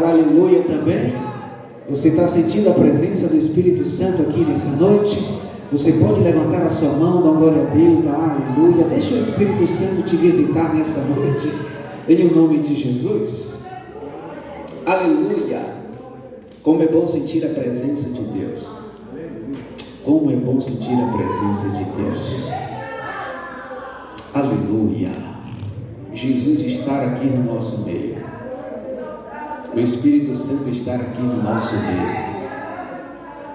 dar aleluia também? Você está sentindo a presença do Espírito Santo aqui nessa noite? Você pode levantar a sua mão, dar glória a Deus, dar aleluia. Deixa o Espírito Santo te visitar nessa noite, em nome de Jesus. Aleluia. Como é bom sentir a presença de Deus. Como é bom sentir a presença de Deus. Aleluia. Jesus estar aqui no nosso meio. O Espírito Santo estar aqui no nosso meio.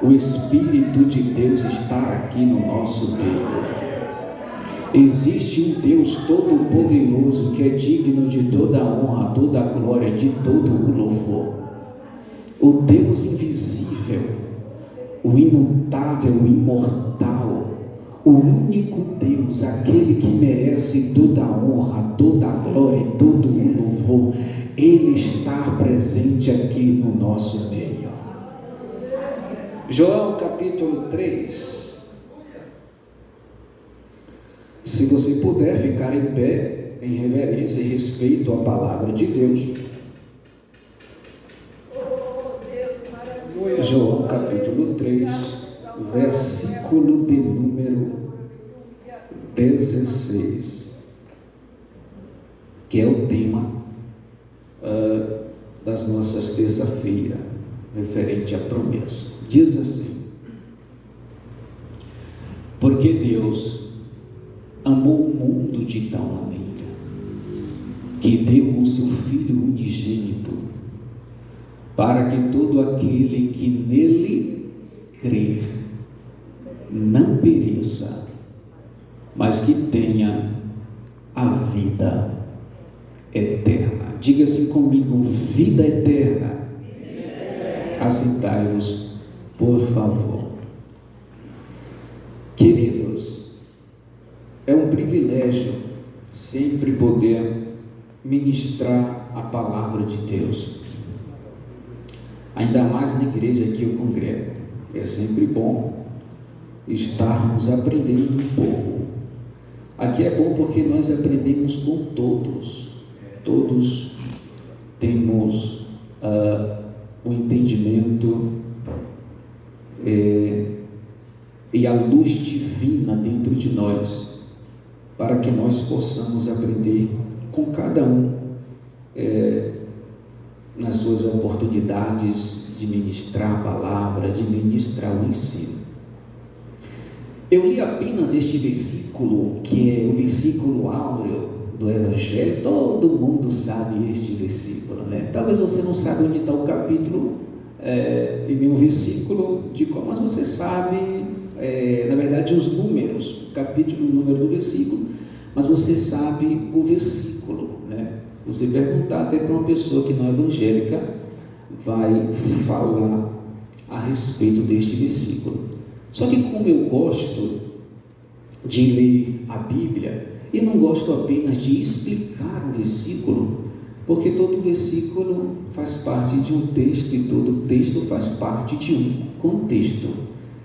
O Espírito de Deus estar aqui no nosso meio. Existe um Deus todo-poderoso que é digno de toda a honra, toda a glória, de todo o louvor. O Deus invisível, o imutável, o imortal, o único Deus, aquele que merece toda a honra, toda a glória e todo o louvor, Ele está presente aqui no nosso meio. João capítulo 3. Se você puder ficar em pé, em reverência e respeito à palavra de Deus. João capítulo 3, versículo de número 16, que é o tema das nossas terça-feira, referente à promessa. Diz assim: porque Deus amou o mundo de tal maneira que deu o seu Filho unigênito, para que todo aquele que nele crer não pereça, mas que tenha a vida eterna. Diga assim comigo: vida eterna. Assentai-vos, por favor. Queridos, é um privilégio sempre poder ministrar a palavra de Deus, ainda mais na igreja que eu congrego. É sempre bom estarmos aprendendo um pouco. Aqui é bom porque nós aprendemos com todos. Todos temos o entendimento e a luz divina dentro de nós, para que nós possamos aprender com cada um nas suas oportunidades de ministrar a palavra, de ministrar o ensino. Eu li apenas este versículo, que é o versículo áureo do Evangelho. Todo mundo sabe este versículo, né? Talvez você não saiba onde está o capítulo e nem o versículo de qual, mas você sabe, na verdade, os números, o capítulo, o número do versículo, mas você sabe o versículo, né? Você perguntar até para uma pessoa que não é evangélica, vai falar a respeito deste versículo. Só que como eu gosto de ler a Bíblia, e não gosto apenas de explicar um versículo, porque todo versículo faz parte de um texto e todo texto faz parte de um contexto.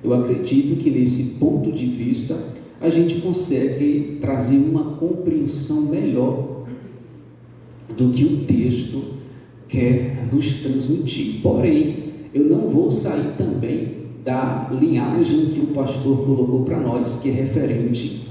Eu acredito que nesse ponto de vista a gente consegue trazer uma compreensão melhor do que o texto quer nos transmitir. Porém, eu não vou sair também da linhagem que o pastor colocou para nós, que é referente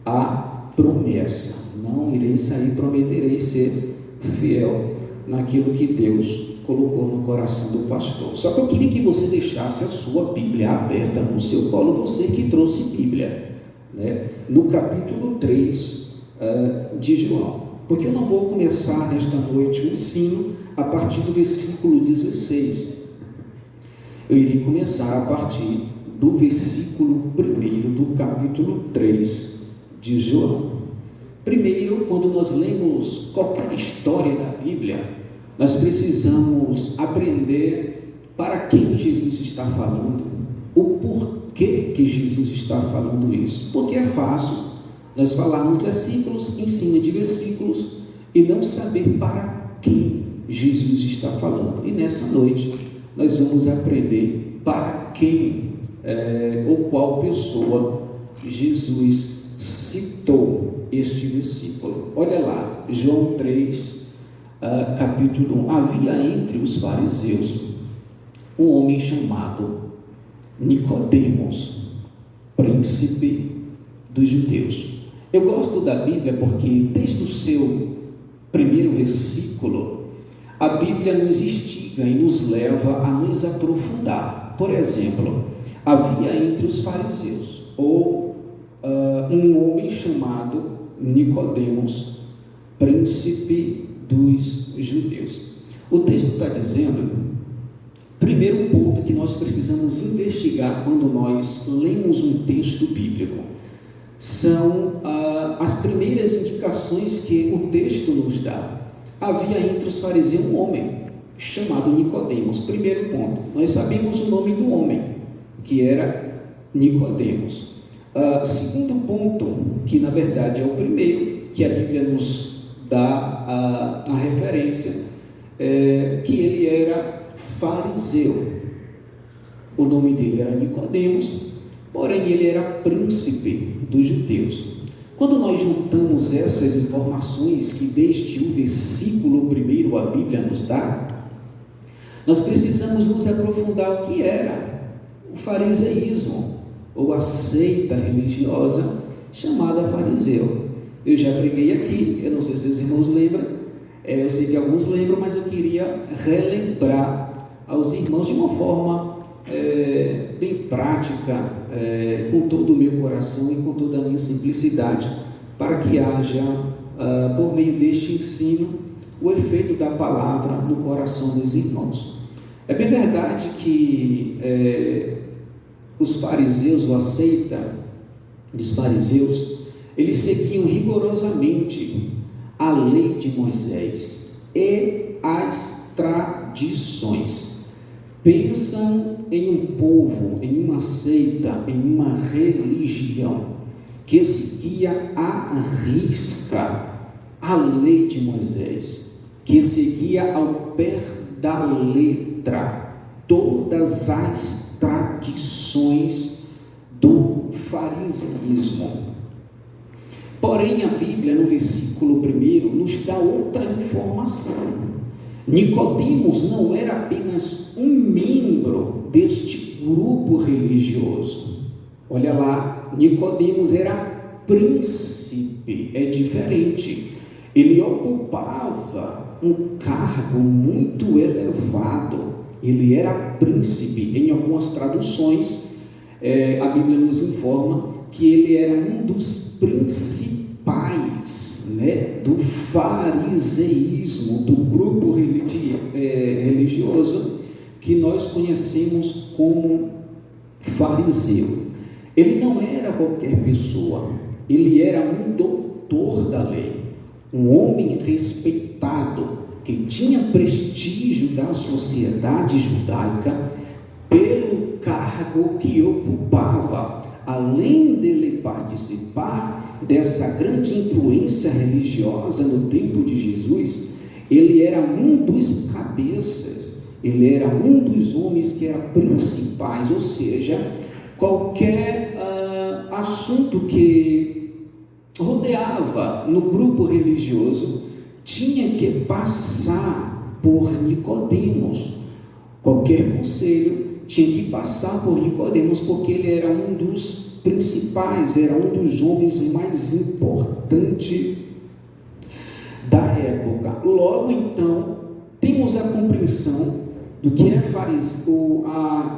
à promessa. Não irei sair, prometerei ser fiel naquilo que Deus colocou no coração do pastor. Só que eu queria que você deixasse a sua Bíblia aberta no seu colo, você que trouxe Bíblia, né? No capítulo 3 de João, porque eu não vou começar nesta noite o ensino a partir do versículo 16. Eu irei começar a partir do versículo 1 do capítulo 3 de João. Primeiro, quando nós lemos qualquer história da Bíblia, nós precisamos aprender para quem Jesus está falando, o porquê que Jesus está falando isso. Porque é fácil nós falarmos versículos em cima de versículos e não saber para quem Jesus está falando. E nessa noite nós vamos aprender para quem ou qual pessoa Jesus citou este versículo. Olha lá, João 3, capítulo 1. Havia entre os fariseus um homem chamado Nicodemos, príncipe dos judeus. Eu gosto da Bíblia porque desde o seu primeiro versículo, a Bíblia nos instiga e nos leva a nos aprofundar. Por exemplo, havia entre os fariseus um homem chamado Nicodemos, príncipe dos judeus. O texto está dizendo, primeiro ponto que nós precisamos investigar quando nós lemos um texto bíblico, são as primeiras indicações que o texto nos dá. Havia entre os fariseus um homem chamado Nicodemos. Primeiro ponto, nós sabemos o nome do homem, que era Nicodemos. Segundo ponto, que na verdade é o primeiro, que a Bíblia nos dá a referência, que ele era fariseu. O nome dele era Nicodemos, porém ele era príncipe dos judeus. Quando nós juntamos essas informações que desde o versículo 1 a Bíblia nos dá, nós precisamos nos aprofundar o que era o fariseísmo, ou a seita religiosa chamada fariseu. Eu já preguei aqui, eu não sei se os irmãos lembram, eu sei que alguns lembram, mas eu queria relembrar aos irmãos de uma forma bem prática, com todo o meu coração e com toda a minha simplicidade, para que haja, por meio deste ensino, o efeito da palavra no coração dos irmãos. É bem verdade que os fariseus, ou a seita dos fariseus, eles seguiam rigorosamente a lei de Moisés e as tradições. Pensam em um povo, em uma seita, em uma religião que seguia à risca a lei de Moisés, que seguia ao pé da letra todas as tradições do fariseísmo. Porém, a Bíblia, no versículo 1, nos dá outra informação. Nicodemos não era apenas um membro deste grupo religioso. Olha lá, Nicodemos era príncipe, é diferente. Ele ocupava um cargo muito elevado. Ele era príncipe. Em algumas traduções, a Bíblia nos informa que ele era um dos principais, do fariseísmo, do grupo religioso que nós conhecemos como fariseu. Ele não era qualquer pessoa, ele era um doutor da lei, um homem respeitado, que tinha prestígio da sociedade judaica pelo cargo que ocupava. Além dele participar dessa grande influência religiosa no tempo de Jesus, ele era um dos cabeças, ele era um dos homens que eram principais, ou seja, qualquer assunto que rodeava no grupo religioso tinha que passar por Nicodemos. Qualquer conselho tinha que passar por Nicodemos, porque ele era um dos principais, era um dos homens mais importantes da época. Logo, então, temos a compreensão do que é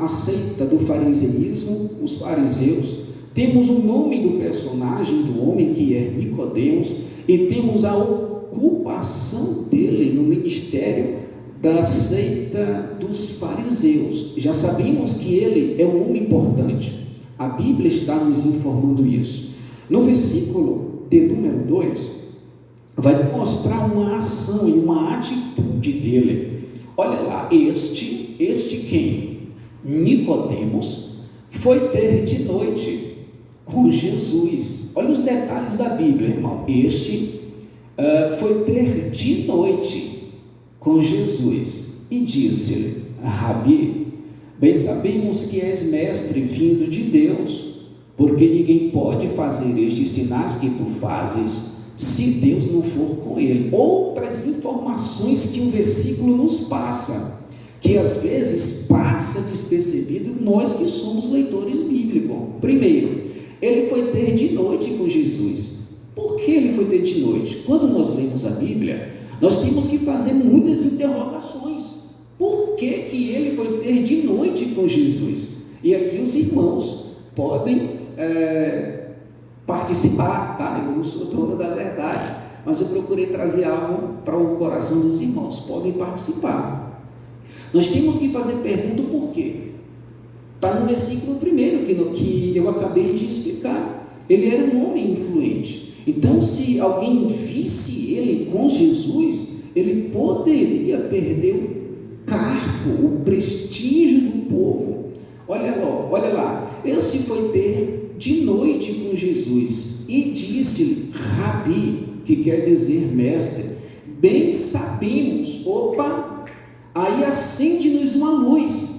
a seita do fariseísmo, os fariseus. Temos o nome do personagem, do homem, que é Nicodemos, e temos a ocupação dele no ministério da seita dos fariseus. Já sabemos que ele é um homem importante. A Bíblia está nos informando isso. No versículo de número 2, vai mostrar uma ação e uma atitude dele. Olha lá, este quem? Nicodemos foi ter de noite com Jesus. Olha os detalhes da Bíblia, irmão. Foi ter de noite com Jesus e disse-lhe: Rabi, bem sabemos que és mestre vindo de Deus, porque ninguém pode fazer estes sinais que tu fazes, se Deus não for com ele. Outras informações que o versículo nos passa, que às vezes passa despercebido nós que somos leitores bíblicos. Primeiro, ele foi ter de noite com Jesus. Por que ele foi ter de noite? Quando nós lemos a Bíblia, nós temos que fazer muitas interrogações. Por que ele foi ter de noite com Jesus? E aqui os irmãos podem participar, tá? Eu não sou dono da verdade, mas eu procurei trazer algo para o coração dos irmãos. Podem participar. Nós temos que fazer pergunta por quê? Está no versículo primeiro que eu acabei de explicar. Ele era um homem influente. Então, se alguém visse ele com Jesus, ele poderia perder o cargo, o prestígio do povo. Olha lá. Esse foi ter de noite com Jesus e disse-lhe, Rabi, que quer dizer mestre, bem sabemos, aí acende-nos uma luz.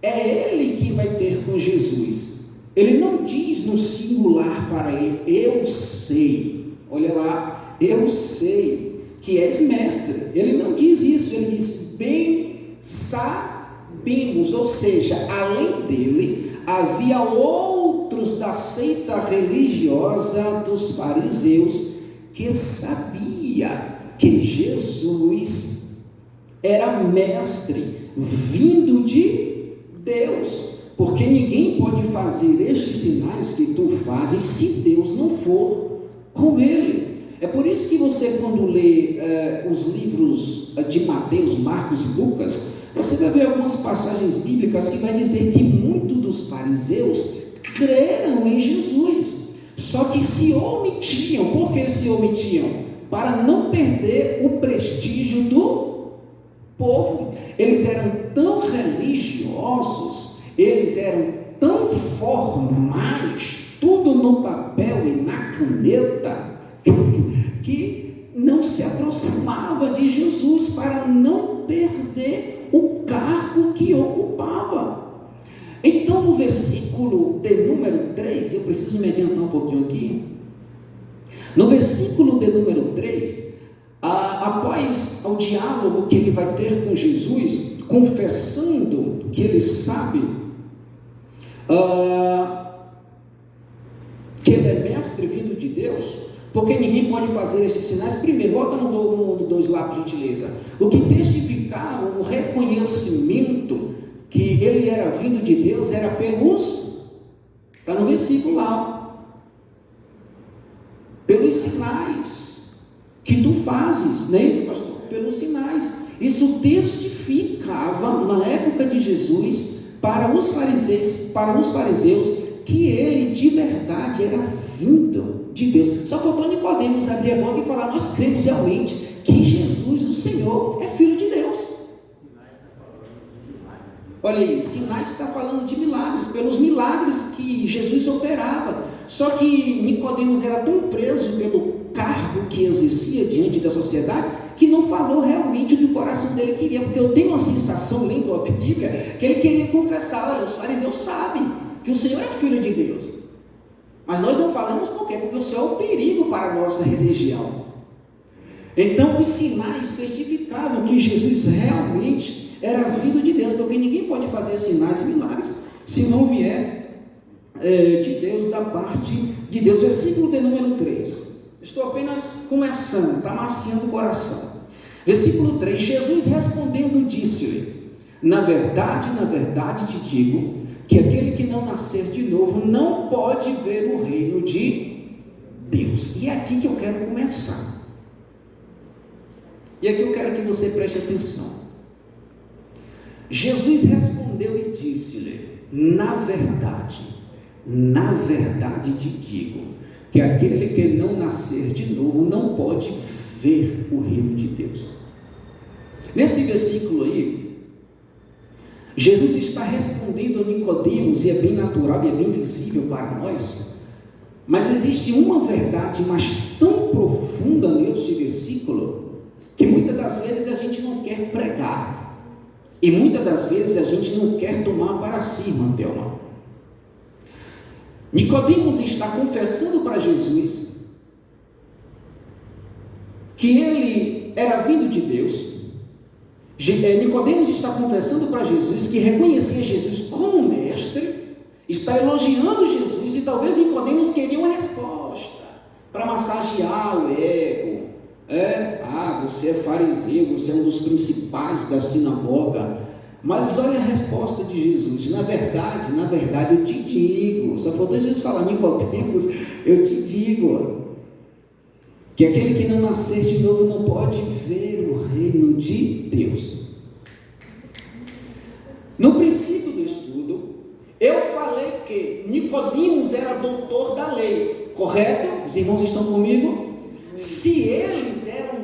É ele que vai ter com Jesus. Ele não diz no singular para ele, eu sei, olha lá, eu sei que és mestre. Ele não diz isso, ele diz, bem sabemos, ou seja, além dele, havia outros da seita religiosa dos fariseus que sabia que Jesus era mestre, vindo de Deus. Porque ninguém pode fazer estes sinais que tu fazes se Deus não for com ele. É por isso que você, quando lê os livros de Mateus, Marcos e Lucas, você vai ver algumas passagens bíblicas que vai dizer que muitos dos fariseus creram em Jesus, só que se omitiam. Por que se omitiam? Para não perder o prestígio do povo. Eles eram tão religiosos, eles eram tão formais, tudo no papel e na caneta, que não se aproximava de Jesus para não perder o cargo que ocupava. Então, no versículo de número 3, eu preciso me adiantar um pouquinho aqui. No versículo de número 3, após o diálogo que ele vai ter com Jesus, confessando que ele sabe que ele é mestre vindo de Deus, porque ninguém pode fazer estes sinais. Primeiro, volta no 2 lá, por gentileza. O que testificava o reconhecimento que ele era vindo de Deus era está no versículo lá, pelos sinais que tu fazes, não é isso, pastor? Pelos sinais. Isso testificava na época de Jesus para os fariseus que ele de verdade era vindo de Deus. Só faltou Nicodemos abrir a boca e falar, nós cremos realmente que Jesus, o Senhor, é Filho de Deus. Olha aí, sinais está falando de milagres, pelos milagres que Jesus operava. Só que Nicodemos era tão preso pelo cargo que exercia diante da sociedade, que não falou realmente o que o coração dele queria, porque eu tenho uma sensação, lendo a Bíblia, que ele queria confessar, olha, os fariseus sabem que o Senhor é Filho de Deus, mas nós não falamos por quê? Porque o Senhor é um perigo para a nossa religião. Então os sinais testificavam que Jesus realmente era vindo de Deus, porque ninguém pode fazer sinais e milagres se não vier de Deus, da parte de Deus. Versículo de número 3, estou apenas começando, está maciando o coração. Versículo 3, Jesus respondendo disse-lhe, na verdade te digo, que aquele que não nascer de novo não pode ver o reino de Deus. E é aqui que eu quero começar. E aqui eu quero que você preste atenção. Jesus respondeu e disse-lhe, na verdade te digo, que aquele que não nascer de novo não pode ver o reino de Deus. Nesse versículo aí, Jesus está respondendo a Nicodemos, e é bem natural e é bem visível para nós, mas existe uma verdade mais tão profunda neste versículo, que muitas das vezes a gente não quer pregar, e muitas das vezes a gente não quer tomar para si, irmã Thelma. Nicodemos está confessando para Jesus que ele era vindo de Deus. Nicodemos está confessando para Jesus que reconhecia Jesus como mestre, está elogiando Jesus, e talvez Nicodemos queria uma resposta para massagear o ego. Você é fariseu, você é um dos principais da sinagoga. Mas olha a resposta de Jesus: na verdade eu te digo. Só faltou Jesus falar: Nicodemos, eu te digo que aquele que não nascer de novo não pode ver o reino de Deus. No princípio do estudo, eu falei que Nicodemos era doutor da lei, correto? Os irmãos estão comigo? Se ele era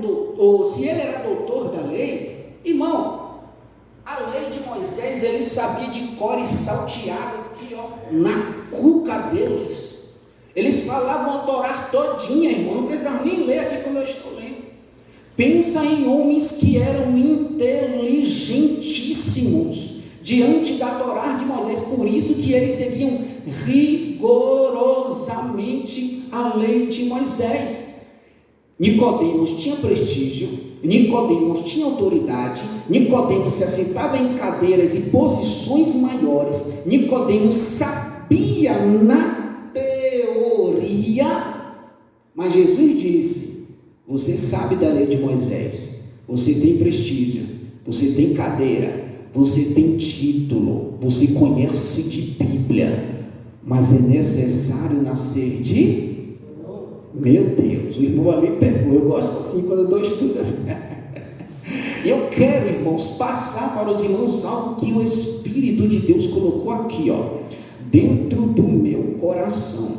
doutor da lei, irmão, a lei de Moisés ele sabia de cor e salteado aqui, na cuca deles. Eles falavam a Torá todinha, irmão, não precisava nem ler aqui como eu estou lendo. Pensa em homens que eram inteligentíssimos diante da Torá de Moisés, por isso que eles seguiam rigorosamente a lei de Moisés. Nicodemos tinha prestígio, Nicodemos tinha autoridade, Nicodemos se assentava em cadeiras e posições maiores, Nicodemos sabia na teoria, mas Jesus disse: você sabe da lei de Moisés, você tem prestígio, você tem cadeira, você tem título, você conhece de Bíblia, mas é necessário nascer de... Meu Deus, o irmão ali pegou. Eu gosto assim quando eu dou estudo assim. Eu quero, irmãos, passar para os irmãos algo que o Espírito de Deus colocou aqui, dentro do meu coração.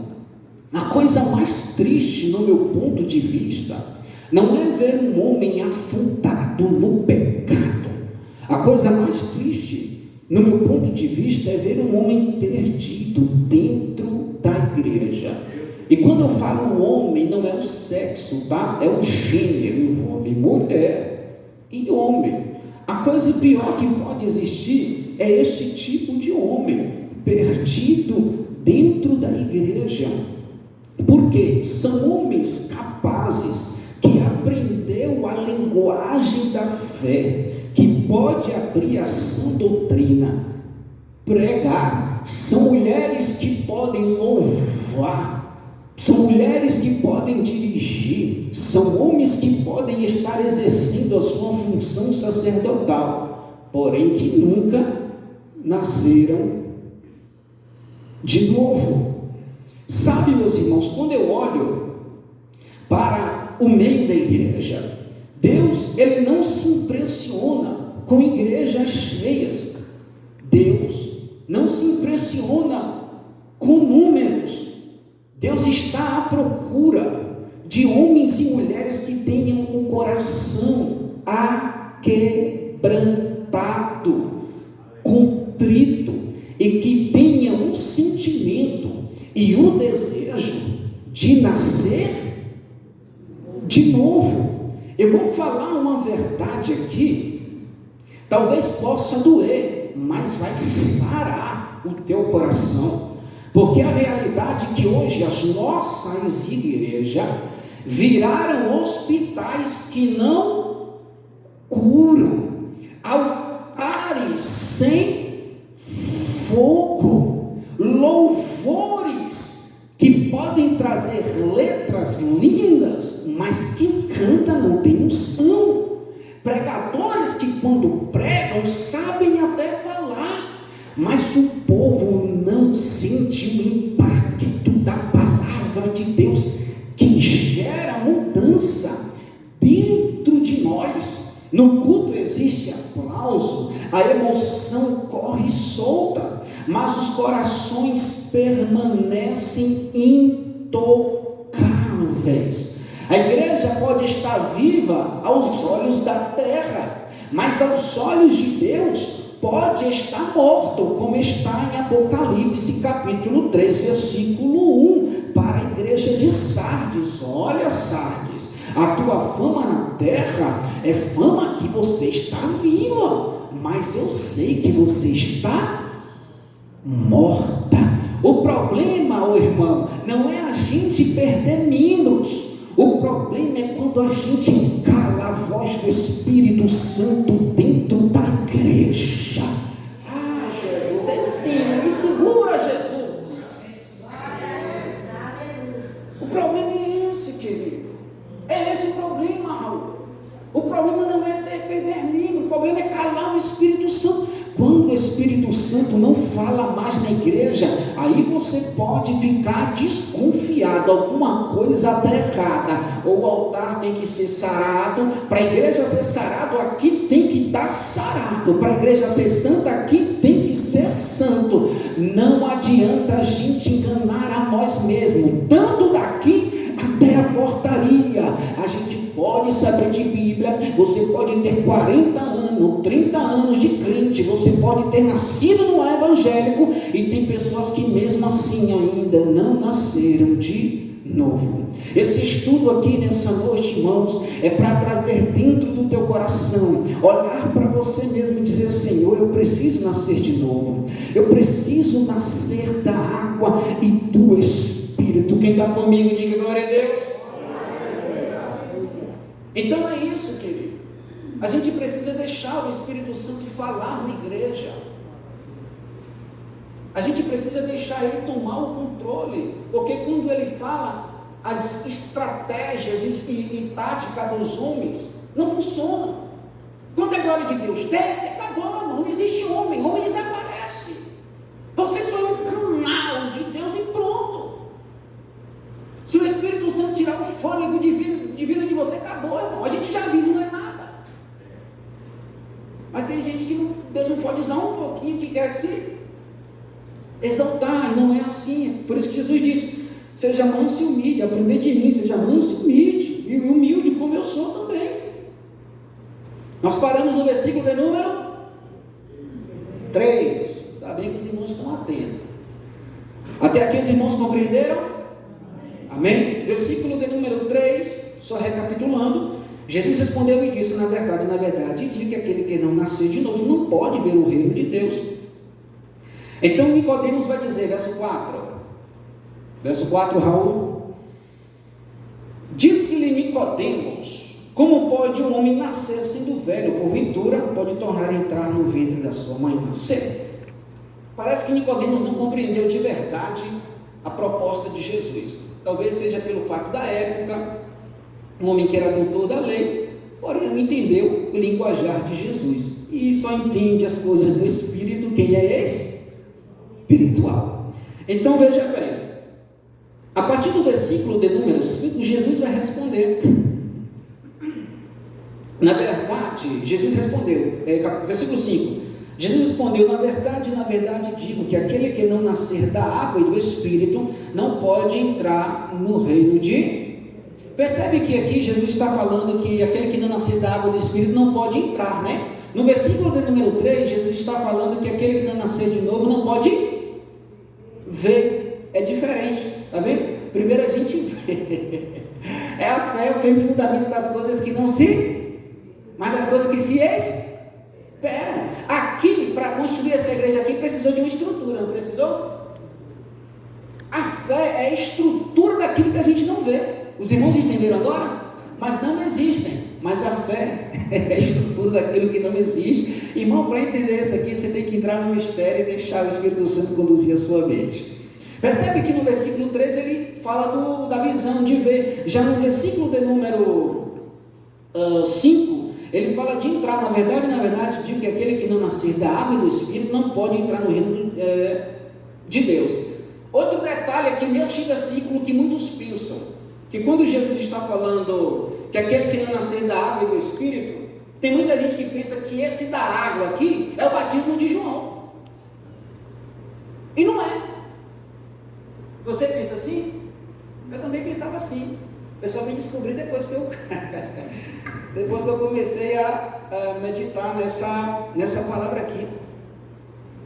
A coisa mais triste, no meu ponto de vista, não é ver um homem afundado no pecado. A coisa mais triste, no meu ponto de vista, é ver um homem perdido dentro da igreja. E quando eu falo homem, não é o sexo, tá? É o gênero, envolve mulher e homem. A coisa pior que pode existir é este tipo de homem perdido dentro da igreja. Porque são homens capazes que aprendeu a linguagem da fé, que pode abrir a sã doutrina, pregar. São mulheres que podem louvar, são mulheres que podem dirigir, são homens que podem estar exercendo a sua função sacerdotal, porém que nunca nasceram de novo. Sabe, meus irmãos, quando eu olho para o meio da igreja, Deus, ele não se impressiona com igrejas cheias. Deus não se impressiona com números. Deus está à procura de homens e mulheres que tenham um coração aquebrantado, contrito, e que tenham um sentimento e o desejo de nascer de novo. Eu vou falar uma verdade aqui, talvez possa doer, mas vai sarar o teu coração. Porque a realidade é que hoje as nossas igrejas viraram hospitais que não curam, altares sem fogo, louvores que podem trazer letras lindas, mas quem canta não tem unção, pregadores que quando pregam sabem até falar, mas o povo não sente o impacto da palavra de Deus que gera mudança dentro de nós. No culto existe aplauso, a emoção corre solta, mas os corações permanecem intocáveis. A igreja pode estar viva aos olhos da terra, mas aos olhos de Deus pode estar morto, como está em Apocalipse capítulo 3, versículo 1, para a igreja de Sardes. Olha, Sardes, a tua fama na terra é fama que você está viva, mas eu sei que você está morta. O problema, irmão, não é a gente perder membros. O problema é quando a gente cala a voz do Espírito Santo dentro da igreja. Ah, Jesus, ensina, me segura, Jesus. O problema é esse, querido. É esse o problema, Raul. O problema não é perder membro, o problema é calar o Espírito Santo. Quando o Espírito Santo não fala mais na igreja, aí você pode ficar desconfiado, alguma coisa está errada, ou o altar tem que ser sarado. Para a igreja ser sarado, aqui tem que estar sarado. Para a igreja ser santa, aqui tem que ser santo. Não adianta a gente enganar a nós mesmos, tanto daqui até a portaria. A gente pode saber de Bíblia, você pode ter 40 anos, 30 anos de crente, você pode ter nascido no lar evangélico, e tem pessoas que mesmo assim ainda não nasceram de novo. Esse estudo aqui nessa noite, irmãos, é para trazer dentro do teu coração, olhar para você mesmo e dizer: Senhor, eu preciso nascer de novo, eu preciso nascer da água e do Espírito. Quem está comigo, diga glória a Deus. Então é isso, querido. A gente precisa deixar o Espírito Santo falar na igreja. A gente precisa deixar ele tomar o controle, porque quando ele fala, as estratégias e tática dos homens não funcionam. Quando a glória de Deus desce, acabou, não existe homem desaparece. Você só é um canal de Deus e pronto. Se o Espírito Santo tirar o fôlego de vida de você, acabou, irmão. A gente já vive, não é nada. Mas tem gente que Deus não pode usar um pouquinho, que quer se exaltar, e não é assim. Por isso que Jesus disse: seja manso e humilde, aprender de mim, seja manso e humilde, e humilde como eu sou também. Nós paramos no versículo de número 3. Está bem que os irmãos estão atentos. Até aqui os irmãos compreenderam? Amém? Versículo de número 3, só recapitulando, Jesus respondeu e disse: na verdade, digo que aquele que não nascer de novo não pode ver o reino de Deus. Então Nicodemos vai dizer, verso 4, Raul: disse-lhe Nicodemos: como pode um homem nascer sendo velho? Porventura pode tornar a entrar no ventre da sua mãe nascer? Parece que Nicodemos não compreendeu de verdade a proposta de Jesus. Talvez seja pelo fato da época, um homem que era doutor da lei, porém não entendeu o linguajar de Jesus, e só entende as coisas do Espírito quem é espiritual. Então veja bem, a partir do versículo de número 5, Jesus vai responder. Na verdade, Jesus respondeu, versículo 5, Jesus respondeu: na verdade, digo que aquele que não nascer da água e do Espírito não pode entrar no reino de... Percebe que aqui Jesus está falando que aquele que não nascer da água e do Espírito não pode entrar, né? No versículo de número 3, Jesus está falando que aquele que não nascer de novo não pode ver. É diferente, está vendo? Primeiro a gente vê. É a fé, o firme fundamento das coisas que não se... mas das coisas que se esperam. Aqui, para construir essa igreja aqui, precisou de uma estrutura, não precisou? A fé é a estrutura daquilo que a gente não vê. Os irmãos entenderam agora? Mas não existem. Mas a fé é a estrutura daquilo que não existe. Irmão, para entender isso aqui, você tem que entrar no mistério e deixar o Espírito Santo conduzir a sua mente. Percebe que no versículo 3 ele fala da visão de ver. Já no versículo de número 5, ele fala de entrar. Na verdade, digo que aquele que não nascer da água e do Espírito não pode entrar no reino de Deus. Outro detalhe aqui neste versículo que muitos pensam, que quando Jesus está falando que aquele que não nascer da água e do Espírito, tem muita gente que pensa que esse da água aqui é o batismo de João. E não é. Você pensa assim? Eu também pensava assim. Eu só vim descobrir depois que eu comecei a meditar nessa palavra aqui.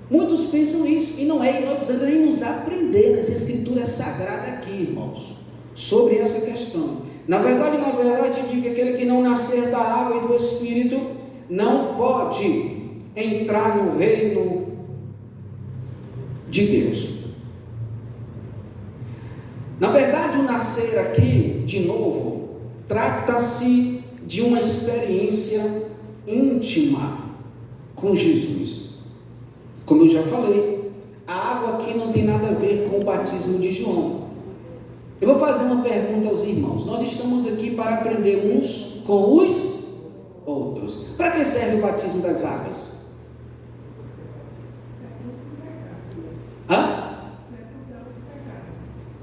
Muitos pensam isso, e não é, e nós devemos aprender nas escrituras sagradas aqui, irmãos, sobre essa questão. Na verdade, eu digo que aquele que não nascer da água e do Espírito não pode entrar no reino de Deus. Na verdade, o nascer aqui, de novo, Trata-se de uma experiência íntima com Jesus. Como eu já falei, a água aqui não tem nada a ver com o batismo de João. Eu vou fazer uma pergunta aos irmãos. Nós estamos aqui para aprender uns com os outros. Para que serve o batismo das águas?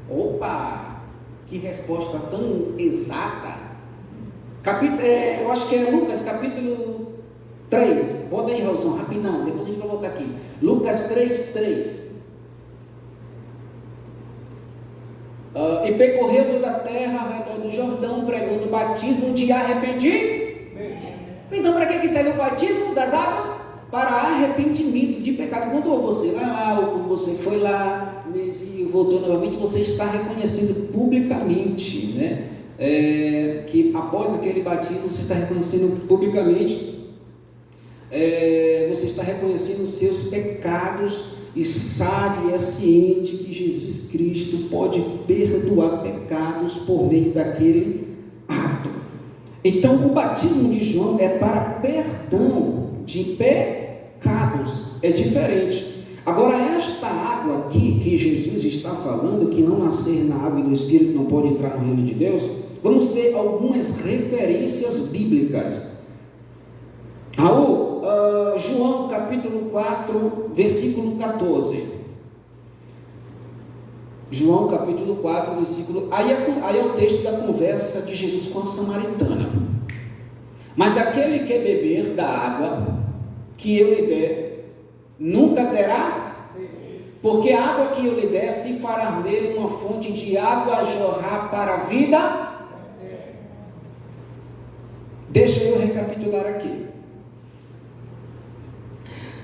Opa! Que resposta tão exata! Eu acho que é Lucas capítulo 3. Bota aí, Raulzão, rapidão, depois a gente vai voltar aqui. Lucas 3:3. E percorreu toda a terra ao redor do Jordão, pregando o batismo de arrependimento. Então, para que serve o batismo das águas? Para arrependimento de pecado. Quando você vai lá, ou quando você foi lá, e voltou novamente, você está reconhecendo publicamente, né? Que após aquele batismo, você está reconhecendo publicamente, você está reconhecendo os seus pecados, e sabe e é ciente que Jesus Cristo pode perdoar pecados por meio daquele ato. Então, o batismo de João é para perdão de pecados, é diferente. Agora, esta água aqui que Jesus está falando, que não nascer na água e no Espírito não pode entrar no reino de Deus, vamos ter algumas referências bíblicas. Raul, João capítulo 4, versículo 14. João capítulo 4, versículo... Aí é o texto da conversa de Jesus com a samaritana. Mas aquele que beber da água que eu lhe der, nunca terá, porque a água que eu lhe der se fará nele uma fonte de água a jorrar para a vida. Deixa eu recapitular aqui.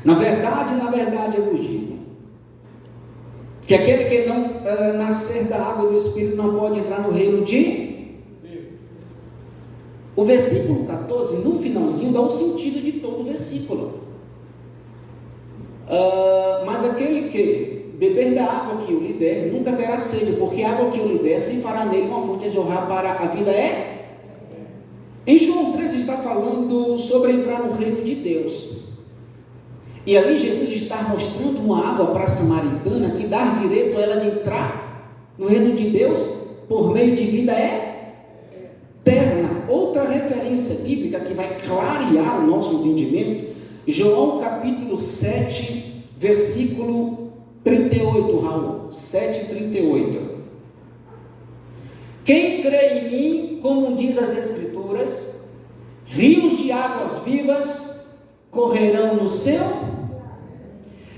Na verdade, eu vos digo que aquele que não nascer da água e do Espírito não pode entrar no reino de... O versículo 14, no finalzinho, dá o sentido de todo o versículo. Mas aquele que beber da água que eu lhe der, nunca terá sede, porque a água que eu lhe der se fará nele uma fonte a jorrar para a vida Em João 13 está falando sobre entrar no reino de Deus. E ali Jesus está mostrando uma água para a samaritana que dá direito a ela de entrar no reino de Deus por meio de vida eterna. Outra referência bíblica que vai clarear o nosso entendimento, João capítulo 7, versículo 38, Raul, 7:38. Quem crê em mim, como diz as Escrituras, rios de águas vivas correrão no seu...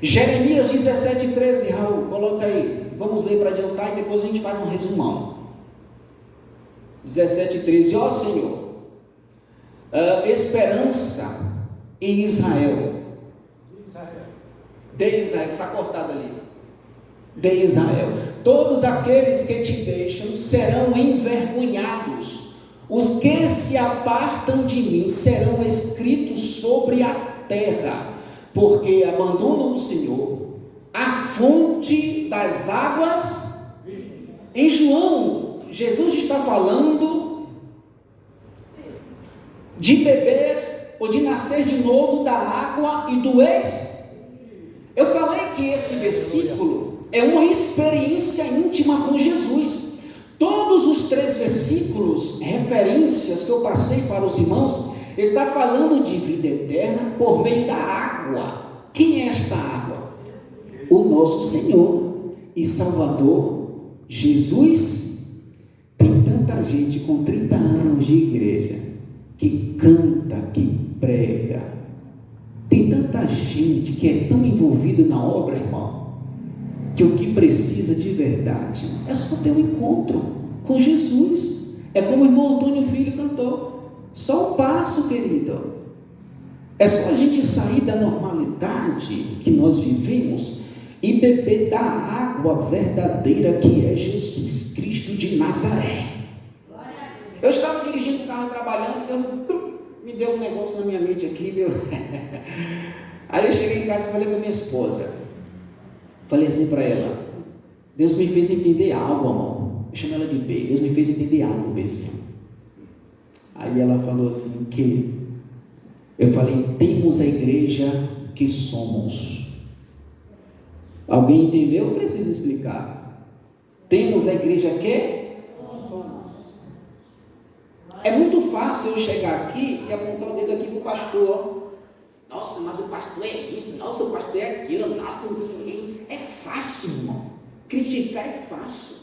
Jeremias 17:13, Raul, coloca aí, vamos ler para adiantar e depois a gente faz um resumão. 17:13, ó Senhor, esperança em Israel, de Israel, está cortado ali, de Israel, todos aqueles que te deixam serão envergonhados, os que se apartam de mim serão escritos sobre a terra, porque abandonam o Senhor, a fonte das águas. Em João, Jesus está falando de beber ou de nascer de novo da água e do Eu falei que esse versículo é uma experiência íntima com Jesus. Todos os 3 versículos, referências que eu passei para os irmãos, está falando de vida eterna por meio da água. Quem é esta água? O nosso Senhor e Salvador Jesus. Tem tanta gente com 30 anos de igreja que canta, que prega. Tem tanta gente que é tão envolvido na obra, irmão, que o que precisa de verdade é só ter um encontro com Jesus. É como o irmão Antônio Filho cantou. Só um passo, querido. É só a gente sair da normalidade que nós vivemos e beber da água verdadeira que é Jesus Cristo de Nazaré. Eu estava dirigindo o carro, trabalhando, e me deu um negócio na minha mente aqui, meu. Aí eu cheguei em casa e falei com a minha esposa. Falei assim para ela: Deus me fez entender algo, amor. Eu chamo ela de B. Deus me fez entender algo, Bezinho. Aí ela falou assim, que? Eu falei, temos a igreja que somos. Alguém entendeu? Eu preciso explicar. Temos a igreja que somos. É muito fácil eu chegar aqui e apontar o dedo aqui para o pastor. Nossa, mas o pastor é isso, nossa, o pastor é aquilo, nossa, é fácil, irmão. Criticar é fácil.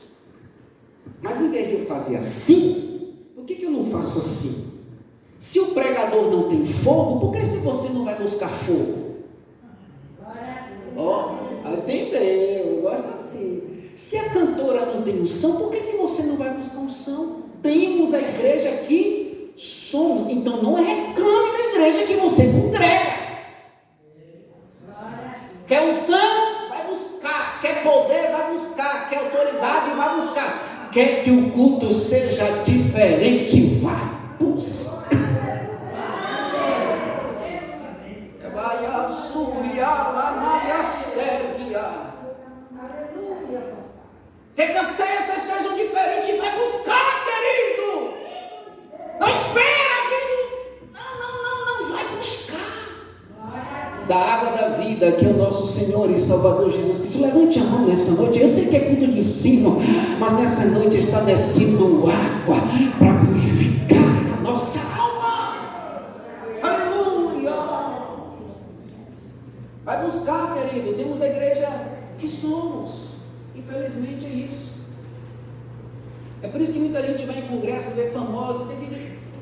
Mas em vez de eu fazer assim, por que eu não faço assim? Se o pregador não tem fogo, por que se você não vai buscar fogo? Entendeu? Eu gosto assim. Se a cantora não tem unção, por que você não vai buscar unção? Temos a igreja que somos. Então não reclame da igreja que você congrega. Quer unção? Vai buscar. Quer poder? Vai buscar. Quer autoridade? Vai buscar. Quer que o culto seja diferente? Vai buscar. Quer que as peças sejam diferentes? Vai buscar, querido. Não espera, querido. Não, vai buscar. Da água da vida, que é o nosso Senhor e Salvador Jesus Cristo. Levante a mão nessa noite. Eu sei que é culto de ensino, mas nessa noite está descendo água para purificar a nossa alma. Aleluia. Vai buscar, querido. Temos a igreja que somos. Infelizmente é isso. É por isso que muita gente vai em congresso, vê famosos,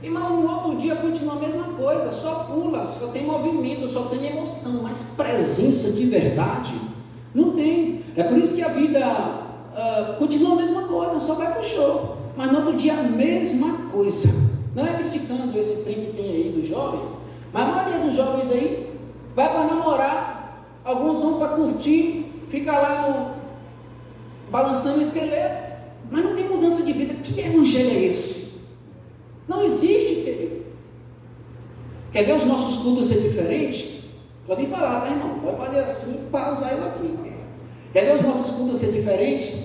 e no outro dia continua a mesma coisa, só pula, só tem movimento, só tem emoção, mas presença de verdade não tem. É por isso que a vida continua a mesma coisa, só vai pro show, mas no outro dia a mesma coisa. Não é criticando esse trem que tem aí dos jovens, mas a maioria dos jovens aí vai para namorar, alguns vão para curtir, fica lá no balançando o esqueleto, mas não tem mudança de vida. Que evangelho é esse? Não existe, querido. Quer ver os nossos cultos ser diferentes? Podem falar, tá, irmão? Pode fazer assim, pausa eu aqui. Quer ver os nossos cultos ser diferentes?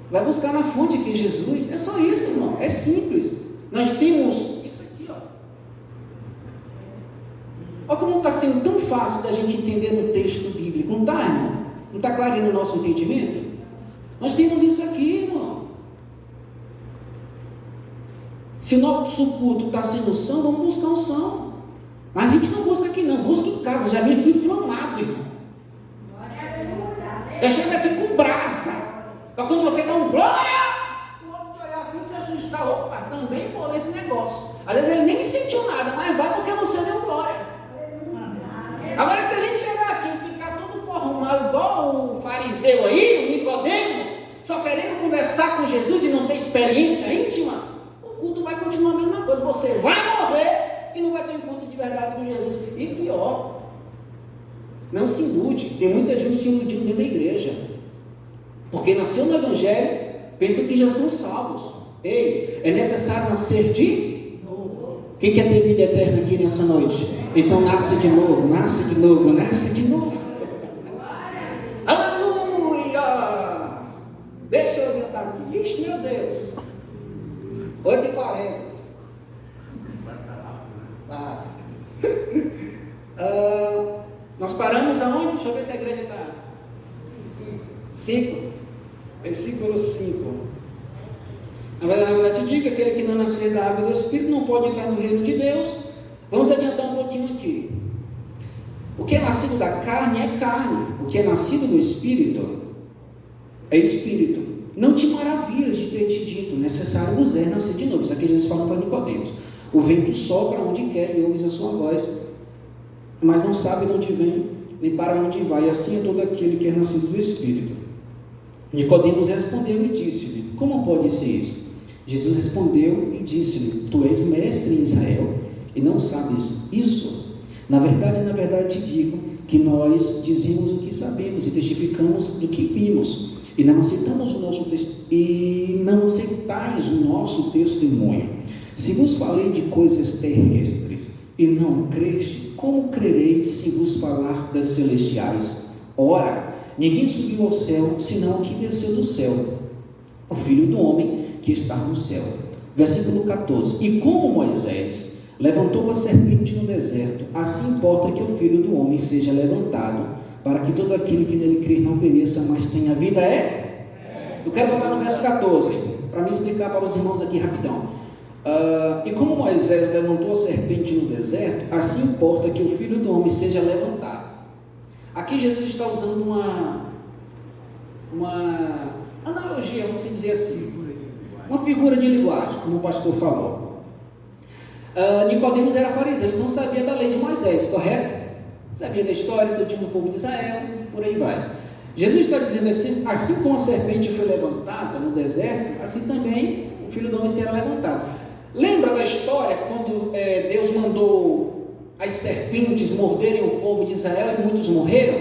Vai buscar na fonte que é Jesus. É só isso, irmão. É simples. Nós temos isso aqui, ó. Olha como está sendo tão fácil da gente entender no texto bíblico. Não está, irmão? Não está claro no nosso entendimento? Nós temos isso aqui, irmão. Se o nosso culto está sem unção, vamos buscar unção. Mas a gente não busca aqui não, busca em casa. Já vem aqui inflamado, irmão. Já chega aqui com brasa. Para quando você dá um glória, o outro te olhar assim, você assustar. Opa, também pô nesse negócio. Às vezes ele nem sentiu nada, mas vai porque você deu glória. Agora se a gente chegar aqui e ficar todo formado igual o fariseu aí, o Nicodemos, só querendo conversar com Jesus e não ter experiência íntima, o culto vai continuar a mesma coisa. Você vai morrer e não vai ter encontro de verdade com Jesus. E pior, não se ilude. Tem muita gente se iludindo dentro da igreja, porque nasceu no evangelho, pensa que já são salvos. Ei, é necessário nascer de novo. Quem quer ter vida eterna aqui nessa noite? Então nasce de novo, nasce de novo, nasce de novo. Aleluia! Deixa eu orientar aqui. Ixi, meu Deus. 8h40. Passa. Nós paramos aonde? Deixa eu ver se a igreja está. 5. Versículo 5. Na verdade, te digo, aquele que não nascer da água do Espírito não pode entrar no reino de Deus. Vamos adiantar um pouquinho aqui. O que é nascido da carne é carne. O que é nascido do Espírito é Espírito. Não te maravilhas de ter te dito, necessário vos é nascer de novo. Isso aqui Jesus fala para Nicodemos. O vento sopra onde quer e ouves a sua voz, mas não sabe de onde vem, nem para onde vai. Assim é todo aquele que é nascido do Espírito. Nicodemos respondeu e disse-lhe: como pode ser isso? Jesus respondeu e disse-lhe: tu és mestre em Israel e não sabes isso? Na verdade te digo que nós dizemos o que sabemos e testificamos do que vimos, e não aceitamos não aceitais o nosso testemunho. Se vos falei de coisas terrestres e não creste, como crereis se vos falar das celestiais? Ora, ninguém subiu ao céu, senão o que desceu do céu, o Filho do Homem que está no céu. Versículo 14: e como Moisés levantou a serpente no deserto, assim importa que o Filho do Homem seja levantado, para que todo aquele que nele crer não pereça, mas tenha vida. Eu quero voltar no verso 14, para me explicar para os irmãos aqui rapidão. E como Moisés levantou a serpente no deserto, assim importa que o Filho do Homem seja levantado. Aqui Jesus está usando uma analogia, vamos dizer assim, uma figura de linguagem, como o pastor falou. Nicodemos era fariseu, então sabia da lei de Moisés, correto? Sabia da história do povo de Israel, por aí vai. Jesus está dizendo assim como a serpente foi levantada no deserto, assim também o Filho do Homem será levantado. Lembra da história quando Deus mandou as serpentes morderem o povo de Israel e muitos morreram?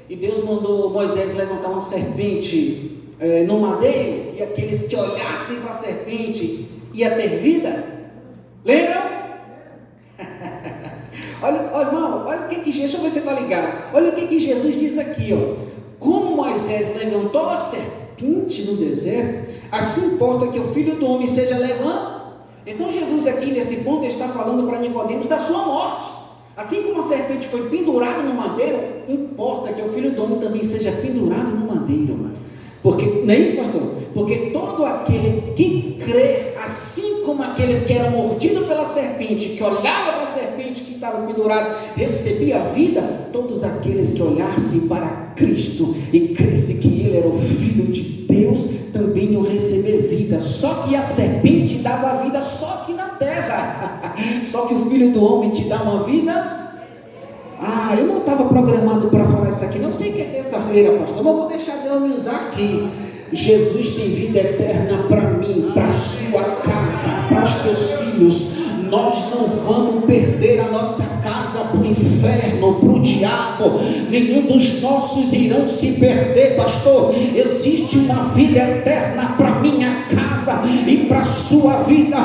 E Deus mandou Moisés levantar uma serpente no madeiro, e aqueles que olhassem para a serpente ia ter vida? Lembram? Olha, irmão, olha o que Jesus, deixa eu ver se você está ligado. Olha o que Jesus diz aqui, ó. Como Moisés levantou a serpente no deserto, assim importa que o Filho do Homem seja levantado. Então Jesus aqui nesse ponto está falando para Nicodemos da sua morte. Assim como a serpente foi pendurada no madeiro, importa que o Filho do Homem também seja pendurado no madeiro. Porque, não é isso, pastor? Porque todo aquele que crê, assim como aqueles que eram mordidos pela serpente, que olhavam para a serpente que estava pendurada, recebia a vida, todos aqueles que olhassem para Cristo e crescem que Ele era o Filho de Deus, também iam receber vida. Só que a serpente dava vida só aqui na terra, só que o Filho do Homem te dá uma vida. Eu não estava programado para falar isso aqui, não sei que é terça-feira, pastor, mas vou deixar Deus me usar aqui. Jesus tem vida eterna para mim, para a sua casa, para os teus filhos. Nós não vamos perder a nossa casa para o inferno, para o diabo. Nenhum dos nossos irão se perder, pastor. Existe uma vida eterna para minha casa e para a sua vida.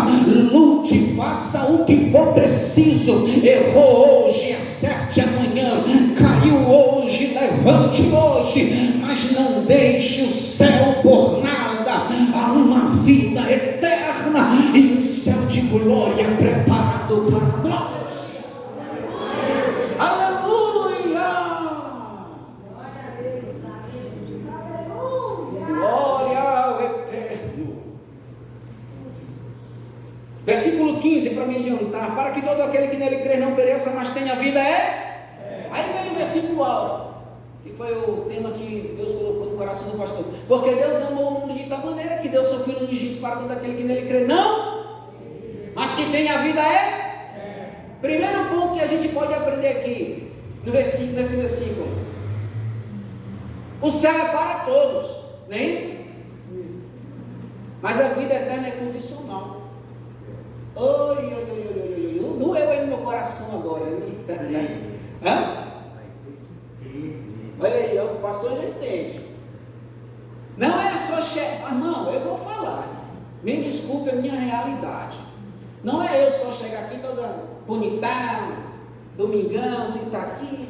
Lute, faça o que for preciso. Errou hoje, acerte amanhã. Caiu hoje, levante hoje. Mas não deixe o céu por nada. Há uma vida eterna e um céu de glória preparado para nós. Aleluia! Glória ao Eterno. Versículo 15, para me adiantar: para que todo aquele que nele crê não pereça, mas tenha vida. Aí vem o versículo alto, que foi o tema que Deus colocou no coração do pastor. Porque Deus amou o mundo de tal maneira que deu seu Filho unigênito para todo aquele que nele crê, não, mas que tem a vida. Primeiro ponto que a gente pode aprender aqui nesse versículo: o céu é para todos, não é isso? Mas a vida eterna é condicional. Doeu aí no meu coração agora. Olha aí, o pastor já entende. Não é só chegar, irmão, eu vou falar, me desculpe, a minha realidade. Não é eu só chegar aqui toda bonitão, domingão, sentar aqui,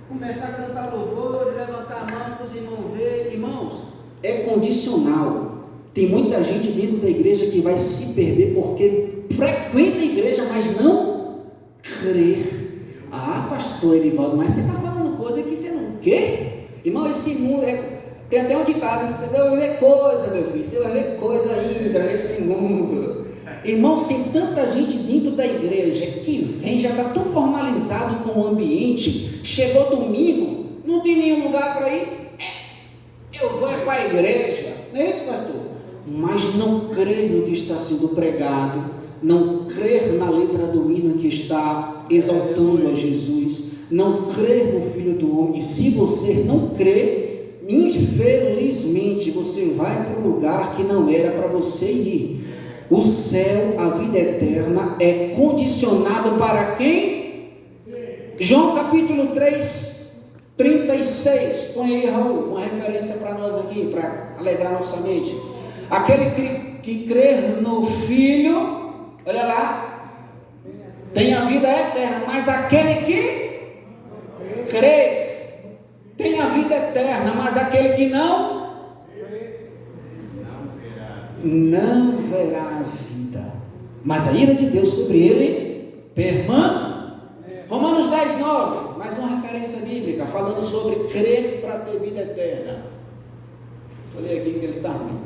começar a cantar louvor, levantar a mão para os irmãos verem. Irmãos, é condicional. Tem muita gente dentro da igreja que vai se perder porque frequenta a igreja, mas não crê. Pastor Erivaldo, mas você está falando coisa que você não quer? Irmão, esse mundo tem até um ditado: você vai ver coisa, meu filho, você vai ver coisa ainda nesse mundo. Irmãos, tem tanta gente dentro da igreja que vem, já está tão formalizado com o ambiente, chegou domingo, não tem nenhum lugar para ir, eu vou para a igreja, não é isso, pastor? Mas não crê no que está sendo pregado, não crer na letra do hino que está exaltando a Jesus, não crer no Filho do Homem. E se você não crê, infelizmente você vai para um lugar que não era para você ir. O céu, a vida eterna, é condicionado para quem? João capítulo 3, 36. Põe aí, Raul, uma referência para nós aqui, para alegrar nossa mente. Aquele que crer no Filho, olha lá, tem a vida eterna, mas aquele que crê tem a vida eterna, mas aquele que não não verá a vida, mas a ira de Deus sobre ele permanece. Romanos 10, 9, mais uma referência bíblica, falando sobre crer para ter vida eterna. Deixa eu ler aqui que ele está ruim.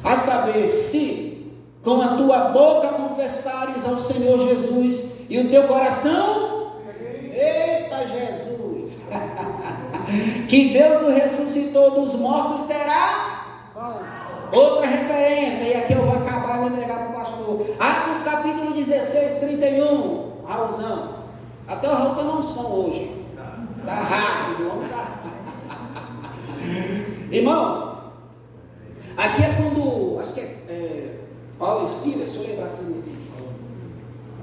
A saber, se com a tua boca confessares ao Senhor Jesus e o teu coração, eita Jesus, que Deus o ressuscitou dos mortos, será outra referência. E aqui eu vou acabar e vou entregar para o pastor. Atos capítulo 16, 31. Raulzão, até o Raul está na unção hoje, está rápido, vamos dar. Irmãos, aqui é quando, acho que Paulo e Silas, deixa eu lembrar aqui nesse.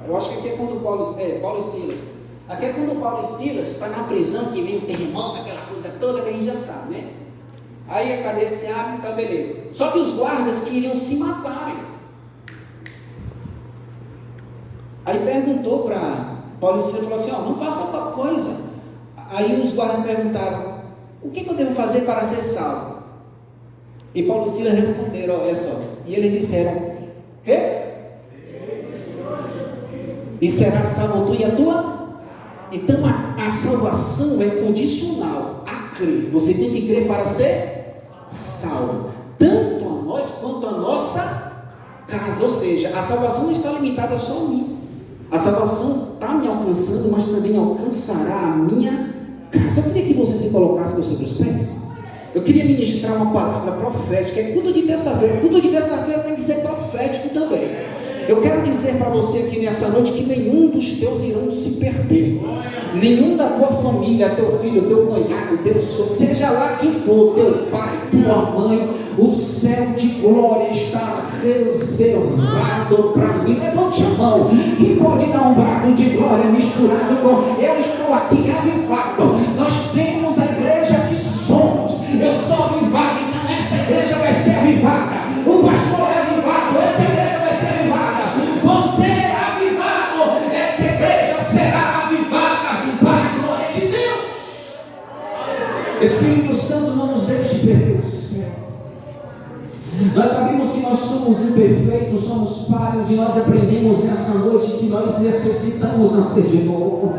Eu acho que aqui é quando Paulo e Silas. Aqui é quando Paulo e Silas estão na prisão, que vem o terremoto, aquela coisa toda que a gente já sabe, né? Aí a cadeia se abre, tá beleza. Só que os guardas queriam se matarem. Aí perguntou para Paulo e Silas, falou assim: não faça tal coisa. Aí os guardas perguntaram: o que eu devo fazer para ser salvo? E Paulo e Silas responderam, olha só. E eles disseram: quê? E será salvo tu e a tua? Então a salvação é condicional a crer. Você tem que crer para ser salvo, tanto a nós quanto a nossa casa. Ou seja, a salvação não está limitada só a mim. A salvação está me alcançando, mas também alcançará a minha casa. Eu queria que você se colocasse sobre os pés. Eu queria ministrar uma palavra profética. É culto de terça-feira. Culto de terça-feira tem que ser profético também. Eu quero dizer para você aqui nessa noite que nenhum dos teus irão se perder. Nenhum da tua família, teu filho, teu cunhado, teu sogro, seja lá quem for, teu pai, tua mãe, o céu de glória está reservado para mim. Levante a mão. Quem pode dar um brado de glória misturado com eu estou aqui avivado? Nós temos a igreja que somos. Eu sou avivado, então esta igreja vai ser avivada. O pastor é avivado, essa igreja vai ser avivada. Você é avivado, essa igreja será avivada para a glória de Deus. Espírito Santo, não nos deixe perder o céu. Nós sabemos que nós somos imperfeitos, somos falhos, e nós aprendemos nessa noite que nós necessitamos nascer de novo.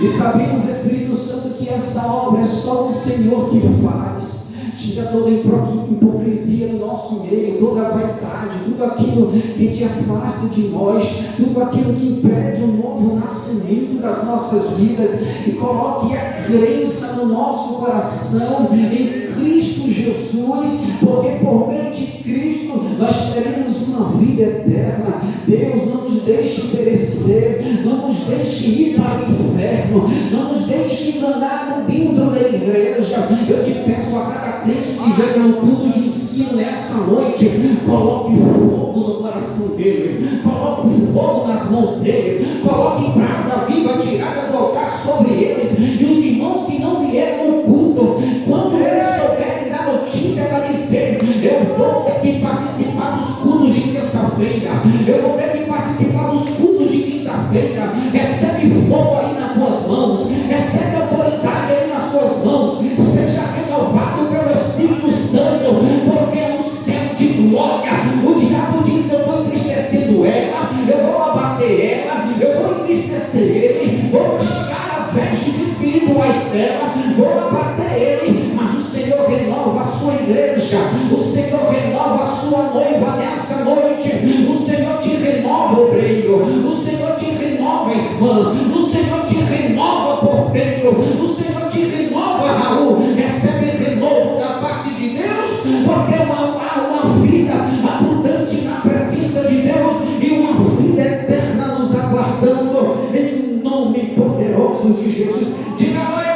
E sabemos, Espírito Santo, que essa obra é só o Senhor que faz. Tira toda hipocrisia no nosso meio, toda a vaidade, tudo aquilo que te afasta de nós, tudo aquilo que impede o novo nascimento das nossas vidas, e coloque a crença no nosso coração em Cristo Jesus, porque por meio de Cristo nós teremos uma vida eterna. Deus, não nos deixe perecer, não nos deixe ir para o inferno, não nos deixe enganar dentro da igreja. Eu te peço a cada crente que venha no culto de ensino nessa noite, coloque fogo no coração dele, coloque fogo nas mãos dele, coloque brasa viva tirada do altar sobre eles, e os irmãos que não vieram no culto, quando eles souberem da notícia, vai dizer: eu vou ter que participar dos cultos de terça-feira, eu vou ter que participar dos cultos de quinta-feira. Recebe fogo aí nas tuas mãos, recebe autoridade aí nas tuas mãos, seja renovado pelo Espírito Santo, porque é um céu de glória. O diabo diz: eu estou entristecendo ela, eu vou abater ela, eu vou entristecer ele, vou buscar as vestes espirituais dela, vou abater ele. Mas o Senhor renova a sua igreja, o Senhor renova a sua noiva nessa noite, o Senhor te renova, obreiro, o Senhor te renova, irmã, o Senhor te renova, porteiro, o Senhor te renova, Raul. Recebe renovo da parte de Deus, porque há uma vida abundante na presença de Deus e uma vida eterna nos aguardando, em nome poderoso de Jesus. Diga glória